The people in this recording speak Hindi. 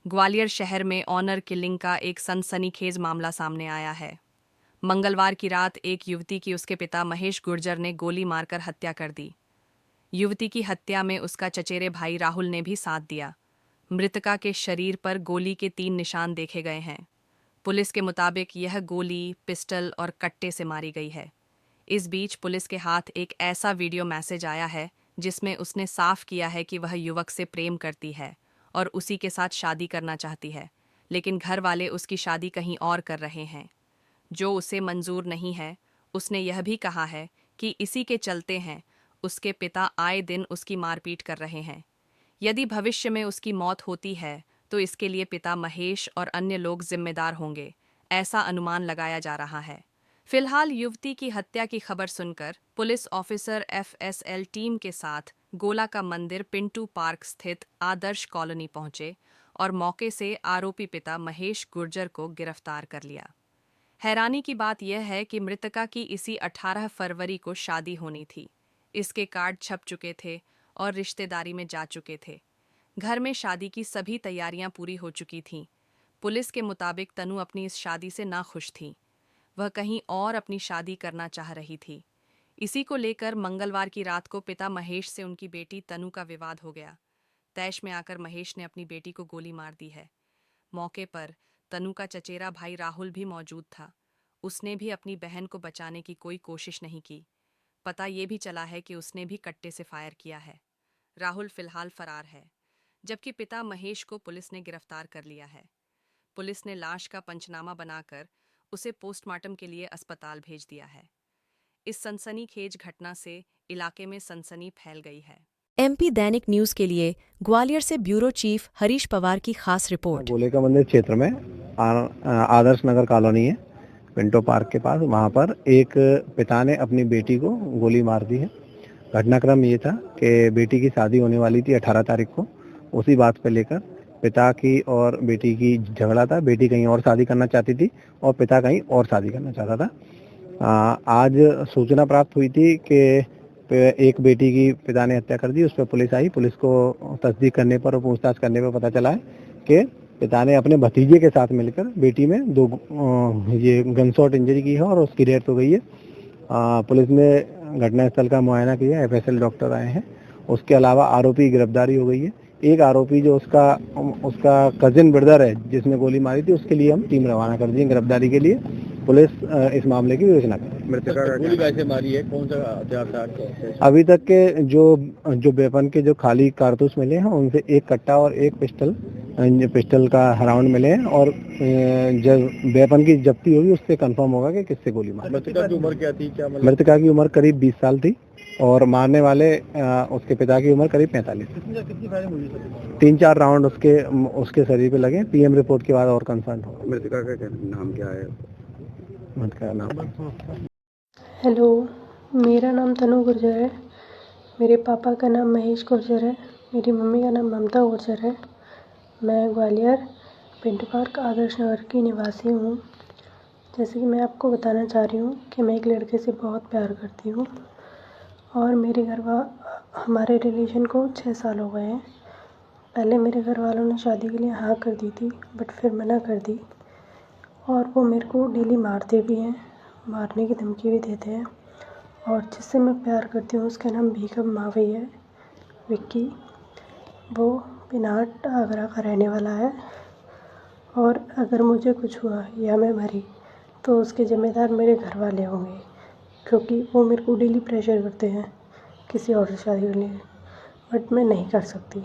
ग्वालियर शहर में ऑनर किलिंग का एक सनसनीखेज मामला सामने आया है। मंगलवार की रात एक युवती की उसके पिता महेश गुर्जर ने गोली मारकर हत्या कर दी। युवती की हत्या में उसका चचेरे भाई राहुल ने भी साथ दिया। मृतका के शरीर पर गोली के 3 निशान देखे गए हैं। पुलिस के मुताबिक यह गोली, पिस्टल और कट्टे से मारी गई है। इस बीच पुलिस के हाथ एक ऐसा वीडियो मैसेज आया है जिसमें उसने साफ किया है कि वह युवक से प्रेम करती है और उसी के साथ शादी करना चाहती है, लेकिन घर वाले उसकी शादी कहीं और कर रहे हैं, जो उसे मंजूर नहीं है। उसने यह भी कहा है कि इसी के चलते हैं उसके पिता आए दिन उसकी मारपीट कर रहे हैं। यदि भविष्य में उसकी मौत होती है तो इसके लिए पिता महेश और अन्य लोग जिम्मेदार होंगे, ऐसा अनुमान लगाया जा रहा है। फिलहाल युवती की हत्या की खबर सुनकर पुलिस ऑफिसर FSL टीम के साथ गोला का मंदिर पिंटू पार्क स्थित आदर्श कॉलोनी पहुंचे और मौके से आरोपी पिता महेश गुर्जर को गिरफ्तार कर लिया। हैरानी की बात यह है कि मृतका की इसी 18 फरवरी को शादी होनी थी। इसके कार्ड छप चुके थे और रिश्तेदारी में जा चुके थे। घर में शादी की सभी तैयारियां पूरी हो चुकी थीं। पुलिस के मुताबिक तनु अपनी इस शादी से नाखुश थी। वह कहीं और अपनी शादी करना चाह रही थी। इसी को लेकर मंगलवार की रात को पिता महेश से उनकी बेटी तनु का विवाद हो गया। तैश में आकर महेश ने अपनी बेटी को गोली मार दी है। मौके पर तनु का चचेरा भाई राहुल भी मौजूद था। उसने भी अपनी बहन को बचाने की कोई कोशिश नहीं की। पता ये भी चला है कि उसने भी कट्टे से फायर किया है। राहुल फिलहाल फरार है, जबकि पिता महेश को पुलिस ने गिरफ्तार कर लिया है। पुलिस ने लाश का पंचनामा बनाकर उसे पोस्टमार्टम के लिए अस्पताल भेज दिया है। इस सनसनीखेज घटना से इलाके में सनसनी फैल गई है। MP दैनिक न्यूज के लिए ग्वालियर से ब्यूरो चीफ हरीश पवार की खास रिपोर्ट। गोले का मंदिर क्षेत्र में आदर्श नगर कॉलोनी है, पिंटो पार्क के पास। वहां पर एक पिता ने अपनी बेटी को गोली मार दी है। घटनाक्रम ये था कि बेटी की शादी होने वाली थी 18 तारीख को। उसी बात पे लेकर पिता की और बेटी की झगड़ा था। बेटी कहीं और शादी करना चाहती थी और पिता कहीं और शादी करना चाहता था। आज सूचना प्राप्त हुई थी कि एक बेटी की पिता ने हत्या कर दी। उस पर पुलिस आई। पुलिस को तस्दीक करने पर और पूछताछ करने पर पता चला है कि पिता ने अपने भतीजे के साथ मिलकर बेटी में ये गन शॉट इंजरी की है और उसकी डेथ हो गई है। पुलिस ने घटनास्थल का मुआयना किया। FSL डॉक्टर आए हैं। उसके अलावा आरोपी की गिरफ्तारी हो गई है। एक आरोपी जो उसका कजिन ब्रदर है जिसने गोली मारी थी, उसके लिए हम टीम रवाना कर दी है गिरफ्तारी के लिए। पुलिस इस मामले की विवेचना कर रही है। मृतका गोली कैसे मारी है, कौन सा हथियार था? अभी तक के जो वेपन के जो खाली कारतूस मिले हैं उनसे एक कट्टा और एक पिस्टल का राउंड मिले हैं और जब वेपन की जब्ती होगी उससे कंफर्म होगा कि किससे गोली मारी। मृतका की उम्र क्या थी? मृतका की उम्र करीब 20 साल थी और मारने वाले उसके पिता की उम्र करीब 45। कितनी फायरिंग हुई है? 3-4 राउंड उसके शरीर पे लगे। PM रिपोर्ट के बाद और कंफर्म होगा। मृतका का नाम क्या है? मृतका नाम हेलो, मेरा नाम तनु गुर्जर है। मेरे पापा का नाम महेश गुर्जर है। मेरी मम्मी का नाम ममता गुर्जर है। मैं ग्वालियर पिंटू पार्क आदर्श नगर की निवासी हूँ। जैसे कि मैं आपको बताना चाह रही हूँ कि मैं एक लड़के से बहुत प्यार करती हूँ और हमारे रिलेशन को 6 साल हो गए हैं। पहले मेरे घर वालों ने शादी के लिए हाँ कर दी थी, बट फिर मना कर दी और वो मेरे को डेली मारते भी हैं, मारने की धमकी भी देते हैं। और जिससे मैं प्यार करती हूँ उसका नाम भीखम मावी है, विक्की। वो पिनाट आगरा का रहने वाला है और अगर मुझे कुछ हुआ या मैं मरी तो उसके ज़िम्मेदार मेरे घर वाले होंगे, क्योंकि वो मेरे को डेली प्रेशर करते हैं किसी और से शादी करने, बट मैं नहीं कर सकती।